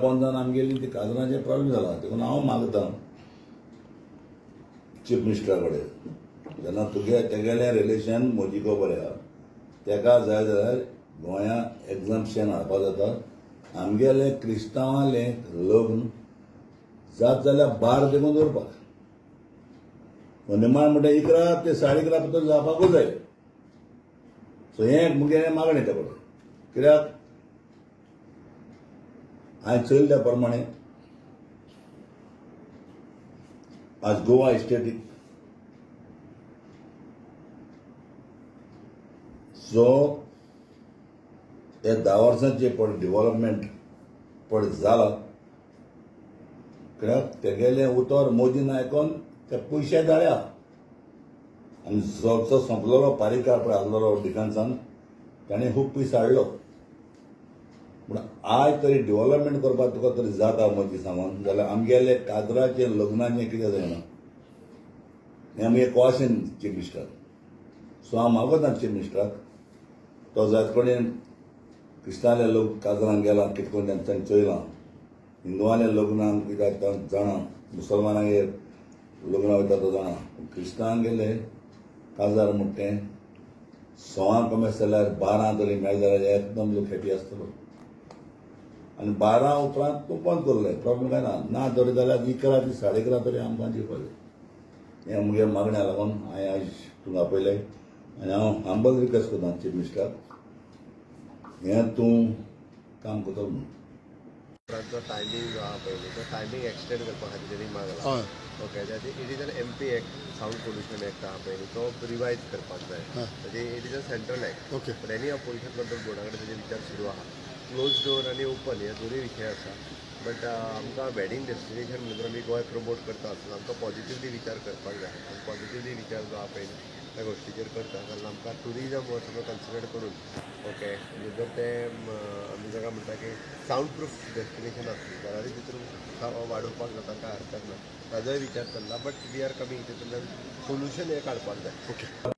बंदान आमगेली ती काजरांचे प्रॉब्लेम जाला देखून हांव मागतां चीफ मिनिस्टरा कडेन जेन्ना तेगेलें रिलेशन मोदीको बरें आहा तेका जाय जाल्यार गोंया एग्जाम्पशन हाडपा जाता आमगेले क्रिस्तांवाले लग्न जात जाल्यार बार देखून दवरपाक निमाण म्हणटा 11 ते 11:30 भितर जावपाकूच जाय सो हें मुगेलें मागणें ते कडेन कित्याक हांवें चयलें त्या प्रमाणे आज गोवा इस्टेटीक जो हे 10 वर्सांचे पळय डेव्हलपमेंट पळय जाला कित्याक तेगेलें उतर मोदीन आयकोन ते पयशे धाडया आनी जो संपलेलो पारिकार पळय आसलेलो डिफेन्सान ताणें खूब पयसो हाडलो पूण आज तरी डेव्हलपमेंट करपाक तुका तरी जाता मोदी सांगून जाल्यार आमगेले काजराचे लग्नाचें कितें जायना हें आमगे क्वेश्चन चीफ मिनिस्टर सो हांव मागता चीफ मिनिस्टराक तो जाय कडेन क्रिस्तांवाले लोक काजरांक गेला कितें करून तांच्यांनी चयलां हिंदुवाले लग्नाक कित्याक जाणा मुसलमानांगे लग्न वयता तो जाणा क्रिस्तांवांक गेले काजार म्हणटा तें 6 कमी जाल्यार 12 तरी मेळ जाल्यार एकदम लोक हॅपी आसतलो आनी 12 उपरांत तूं बंद करलें प्रॉब्लेम काय ना तरी जाल्यार 11 ते 11:30 तरी आमकां दिवपाक हें मुगे मागण्या लागून हांवें आयज तुका आपयलें आनी हांव हंबल रिक्वेस्ट करता चीफ मिनिस्टराक हें तूं काम करता म्हणून जो टायमींग जो आहा पयलीं तो टायमींग एक्सटेंड करपा खातीर तेणी मागला okay it is an MP act sound pollution act आहा पयलीं तो रिवायज करपाक जाय म्हणजे it is a central act okay but any pollution control बोर्डा कडेन तेजे विचार सुरू आहा क्लोज डोर आनी ओपन हे दोनूय विशय आसा बट आमकां वेडिंग डेस्टिनेशन म्हणून आमी गोंय प्रमोट करता आसतना आमकां पॉझिटिव्हली विचार करपाक जाय आनी पॉझिटिव्हली विचार जो आहा पयलीं त्या गोश्टीचेर करता कारण आमकां टुरिजम हो सगळो कन्सिडर करून ओके म्हणजे जर ते आमी जाका म्हणटा की सावंड प्रूफ डेस्टिनेशन आसली जाल्यार तितून वाडोवपाक जाता काय हरकत ना ताजोय विचार चल्ला बट वी आर कमींग तितूंतल्यान सोल्युशन हें काडपाक जाय ओके